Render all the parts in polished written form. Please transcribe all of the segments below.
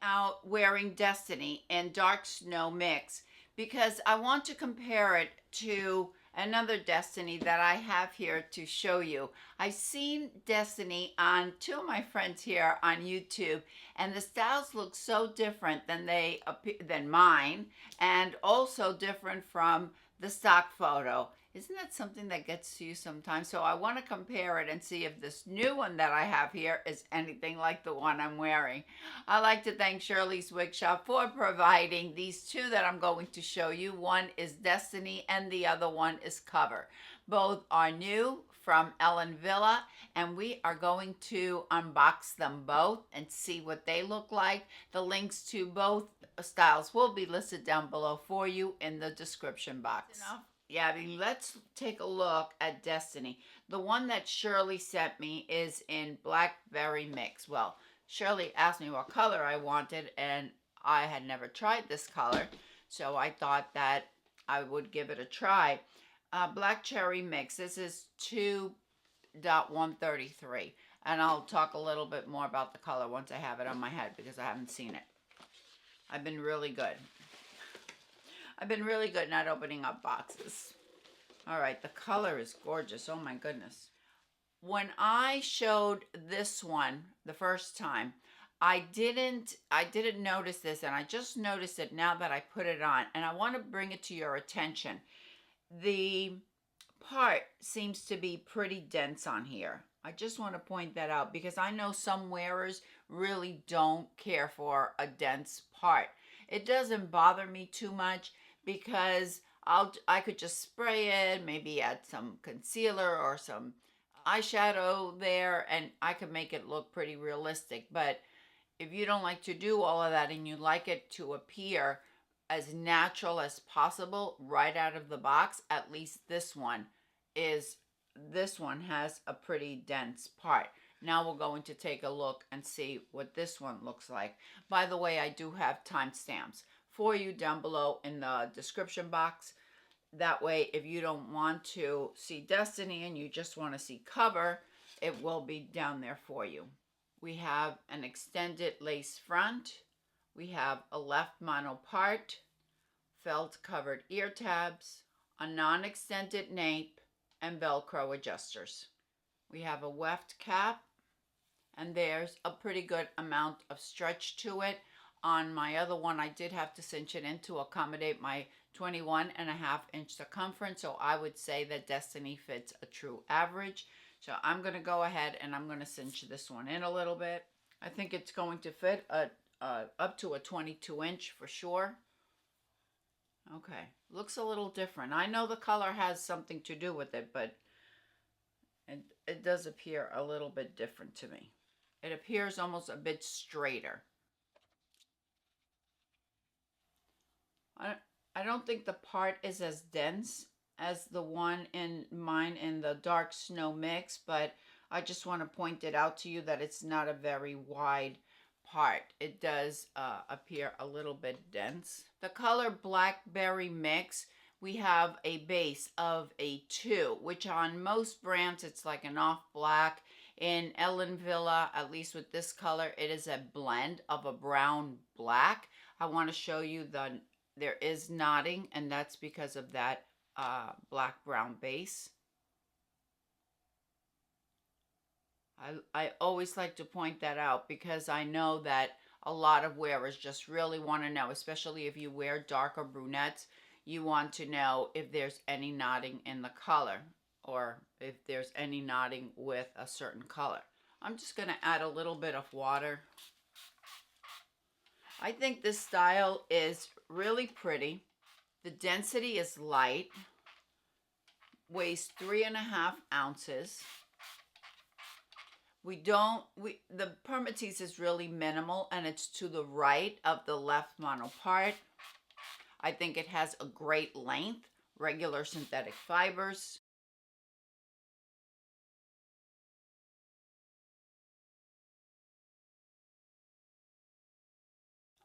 out wearing Destiny in Dark Snow Mix because I want to compare it to another Destiny that I have here to show you. I've seen Destiny on two of my friends here on YouTube, and the styles look so different than mine, and also different from the stock photo. Isn't that something that gets to you sometimes? So I want to compare it and see if this new one that I have here is anything like the one I'm wearing. I'd like to thank Shirley's Wig Shop for providing these two that I'm going to show you. One is Destiny and the other one is Cover. Both are new from ELLEN WILLE, and we are going to unbox them both and see what they look like. The links to both styles will be listed down below for you in the description box. Yeah, I mean, let's take a look at Destiny. The one that Shirley sent me is in Blackberry Mix. Well, Shirley asked me what color I wanted, and I had never tried this color, so I thought that I would give it a try. Black Cherry Mix. This is 2.133, and I'll talk a little bit more about the color once I have it on my head because I haven't seen it. I've been really good not opening up boxes. All right, the color is gorgeous. Oh my goodness. When I showed this one the first time, I didn't notice this, and I just noticed it now that I put it on, and I want to bring it to your attention. The part seems to be pretty dense on here. I just want to point that out because I know some wearers really don't care for a dense part. It doesn't bother me too much because I could just spray it, maybe add some concealer or some eyeshadow there, and I could make it look pretty realistic. But if you don't like to do all of that and you like it to appear as natural as possible right out of the box, at least this one has a pretty dense part. Now we're going to take a look and see what this one looks like. By the way, I do have timestamps for you down below in the description box. That way, if you don't want to see Destiny and you just want to see Cover, it will be down there for you. We have an extended lace front. We have a left mono part, felt covered ear tabs, a non-extended nape, and Velcro adjusters. We have a weft cap, and there's a pretty good amount of stretch to it. On my other one, I did have to cinch it in to accommodate my 21.5-inch circumference, so I would say that Destiny fits a true average. So I'm going to go ahead and I'm going to cinch this one in a little bit. I think it's going to fit up to a 22-inch for sure. Okay, looks a little different. I know the color has something to do with it, but it does appear a little bit different to me. It appears almost a bit straighter. I don't think the part is as dense as the one in mine in the Dark Snow Mix, but I just want to point it out to you that it's not a very wide part. It does appear a little bit dense. The color Blackberry Mix, we have a base of a 2, which on most brands it's like an off black. In ELLEN WILLE, at least with this color, it is a blend of a brown black. I want to show you there is knotting, and that's because of that black brown base. I always like to point that out because I know that a lot of wearers just really want to know, especially if you wear darker brunettes, you want to know if there's any knotting in the color or if there's any knotting with a certain color. I'm just going to add a little bit of water. I think this style is really pretty. The density is light, weighs 3.5 ounces. The permatease is really minimal, and it's to the right of the left mono part. I think it has a great length, regular synthetic fibers.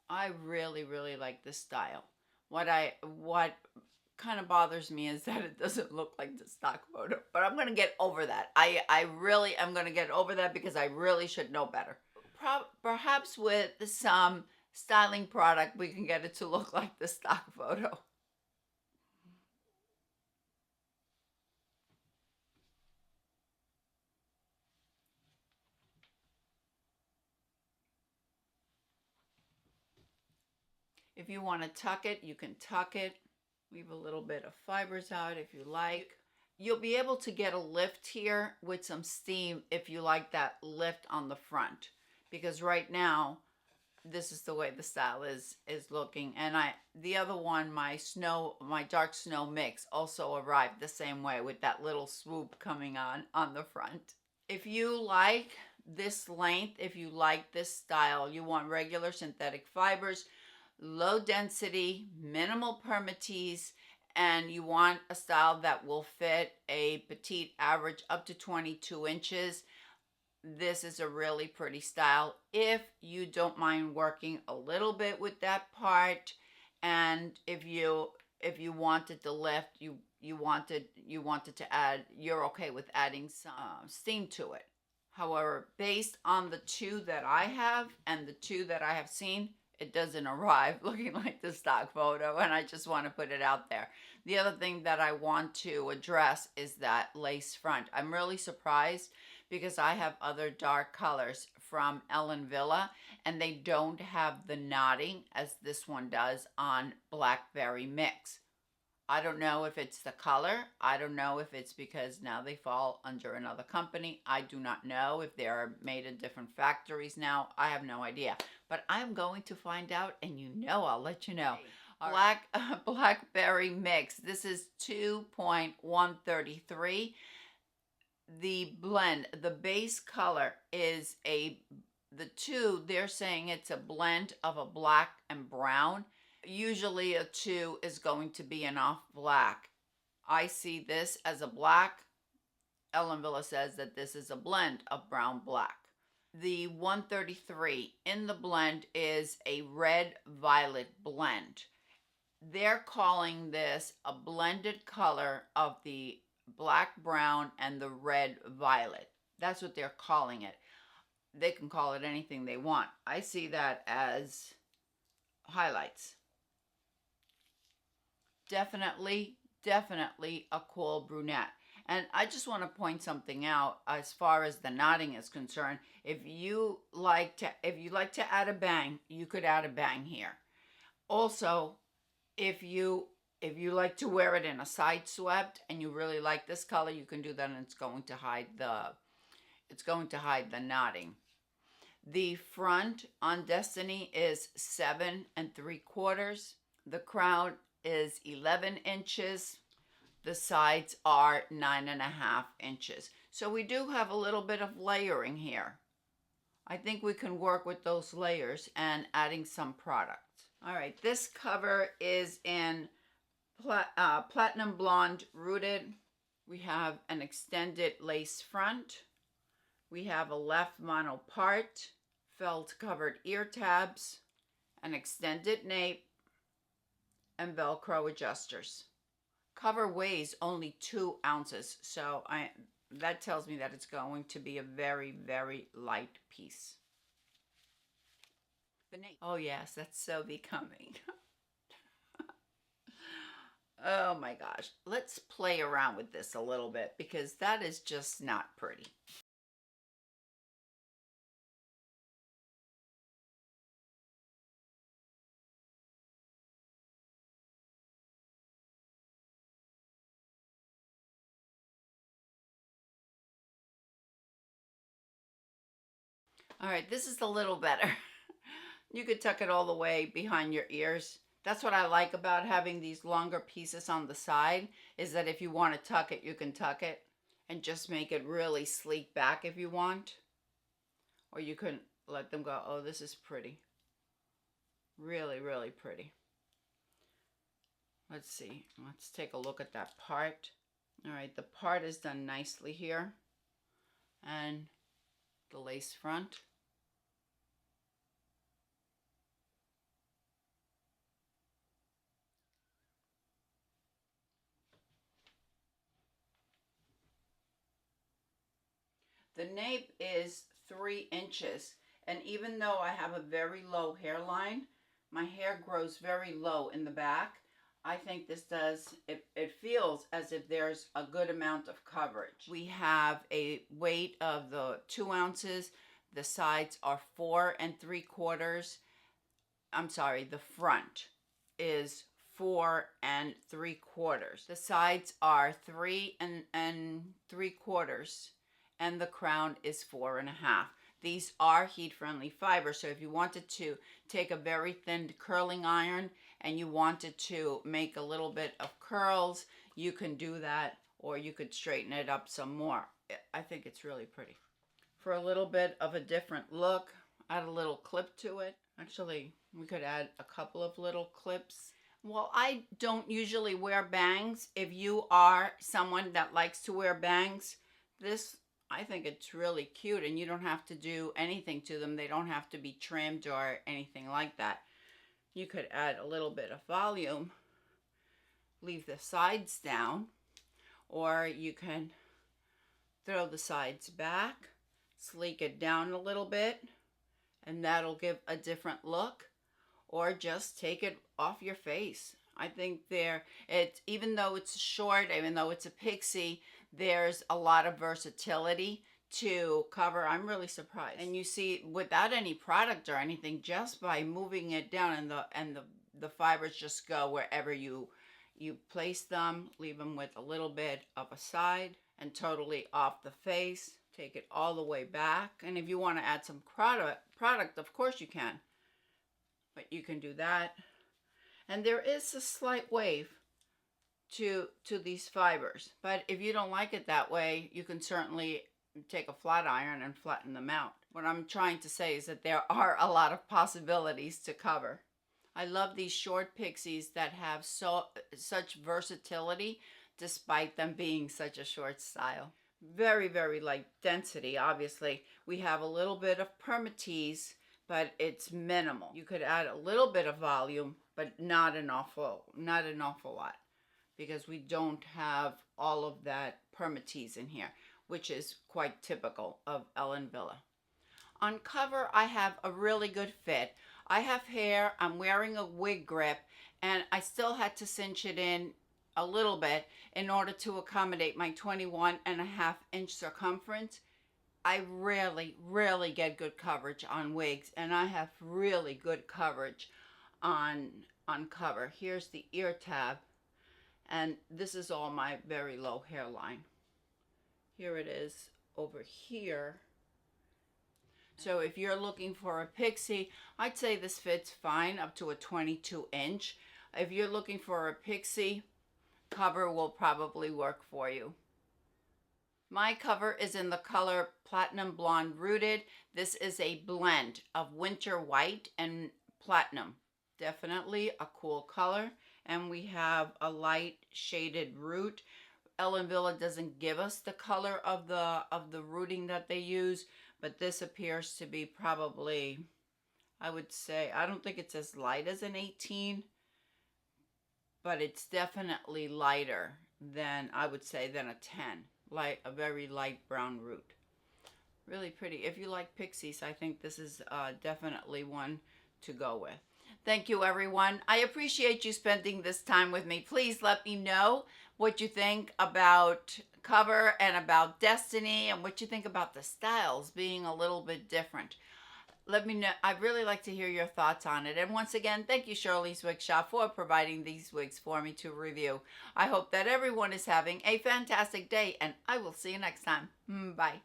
I really, really like this style. What kind of bothers me is that it doesn't look like the stock photo, but I'm going to get over that. I really am going to get over that because I really should know better. Perhaps with some styling product, we can get it to look like the stock photo. If you want to tuck it, you can tuck it. Leave a little bit of fibers out if you like. You'll be able to get a lift here with some steam if you like that lift on the front, because right now this is the way the style is looking. And the other one, my dark snow mix, also arrived the same way with that little swoop coming on the front. If you like this length, if you like this style, you want regular synthetic fibers, low density, minimal permatease, and you want a style that will fit a petite average up to 22 inches, this is a really pretty style. If you don't mind working a little bit with that part, and if you wanted to lift, you wanted to add, you're okay with adding some steam to it. However, based on the two that I have and the two that I have seen, it doesn't arrive looking like the stock photo, and I just want to put it out there. The other thing that I want to address is that lace front. I'm really surprised because I have other dark colors from ELLEN WILLE, and they don't have the knotting as this one does on Blackberry Mix. I don't know if it's the color. I don't know if it's because now they fall under another company. I do not know if they're made in different factories now. I have no idea. But I'm going to find out, and I'll let you know. Blackberry Mix. This is 2.133. The blend, the base color is they're saying it's a blend of a black and brown. Usually a 2 is going to be an off black. I see this as a black. ELLEN WILLE says that this is a blend of brown black. The 133 in the blend is a red violet blend. They're calling this a blended color of the black brown and the red violet. That's what they're calling it. They can call it anything they want. I see that as highlights. Definitely a cool brunette. And I just want to point something out as far as the knotting is concerned. If you like to add a bang, you could add a bang here. Also, if you like to wear it in a side swept and you really like this color, you can do that, and it's going to hide the knotting. The front on Destiny is 7 3/4. The crown is 11 inches. The sides are 9.5 inches. So we do have a little bit of layering here. I think we can work with those layers and adding some product. All right, this cover is in platinum blonde rooted. We have an extended lace front. We have a left mono part, felt covered ear tabs, an extended nape, and Velcro adjusters. Cover weighs only 2 ounces, so that tells me that it's going to be a very, very light piece. Oh yes, that's so becoming. Oh my gosh. Let's play around with this a little bit because that is just not pretty. All right, this is a little better. You could tuck it all the way behind your ears. That's what I like about having these longer pieces on the side, is that if you want to tuck it, you can tuck it and just make it really sleek back if you want. Or you can let them go, oh, this is pretty. Really, really pretty. Let's see. Let's take a look at that part. All right, the part is done nicely here. And the lace front. The nape is 3 inches, And even though I have a very low hairline, my hair grows very low in the back. I think this does, it feels as if there's a good amount of coverage. We have a weight of the 2 ounces. The sides are 4 3/4. I'm sorry, the front is 4 3/4. The sides are 3 3/4, and the crown is 4 1/2. These are heat-friendly fibers, so if you wanted to take a very thin curling iron and you wanted to make a little bit of curls, you can do that, or you could straighten it up some more. I think it's really pretty. For a little bit of a different look, add a little clip to it. Actually, we could add a couple of little clips. Well, I don't usually wear bangs. If you are someone that likes to wear bangs, I think it's really cute, and you don't have to do anything to them. They don't have to be trimmed or anything like that. You could add a little bit of volume, leave the sides down, or you can throw the sides back, sleek it down a little bit, and that'll give a different look, or just take it off your face. I think even though it's short, even though it's a pixie, there's a lot of versatility to cover. I'm really surprised. And you see, without any product or anything, just by moving it down, and the fibers just go wherever you place them. Leave them with a little bit of a side and totally off the face. Take it all the way back. And if you want to add some product, of course you can. But you can do that. And there is a slight wave to these fibers, but if you don't like it that way, you can certainly take a flat iron and flatten them out. What I'm trying to say is that there are a lot of possibilities to cover. I love these short pixies that have such versatility despite them being such a short style. Very, very light density. Obviously, we have a little bit of permatease, but it's minimal. You could add a little bit of volume, but not an awful lot, because we don't have all of that permatease in here, which is quite typical of ELLEN WILLE. On cover, I have a really good fit. I have hair, I'm wearing a wig grip, and I still had to cinch it in a little bit in order to accommodate my 21.5-inch circumference. I rarely get good coverage on wigs, and I have really good coverage on cover. Here's the ear tab, and this is all my very low hairline. Here it is over here. So if you're looking for a pixie, I'd say this fits fine up to a 22-inch. If you're looking for a pixie, cover will probably work for you. My cover is in the color Platinum Blonde Rooted. This is a blend of winter white and platinum. Definitely a cool color. And we have a light shaded root. ELLEN WILLE doesn't give us the color of the rooting that they use, but this appears to be probably, I would say, I don't think it's as light as an 18, but it's definitely lighter than, I would say, than a 10. A very light brown root. Really pretty. If you like pixies, I think this is definitely one to go with. Thank you, everyone. I appreciate you spending this time with me. Please let me know what you think about cover and about Destiny, and what you think about the styles being a little bit different. Let me know. I'd really like to hear your thoughts on it. And once again, thank you, Shirley's Wig Shop, for providing these wigs for me to review. I hope that everyone is having a fantastic day, and I will see you next time. Bye.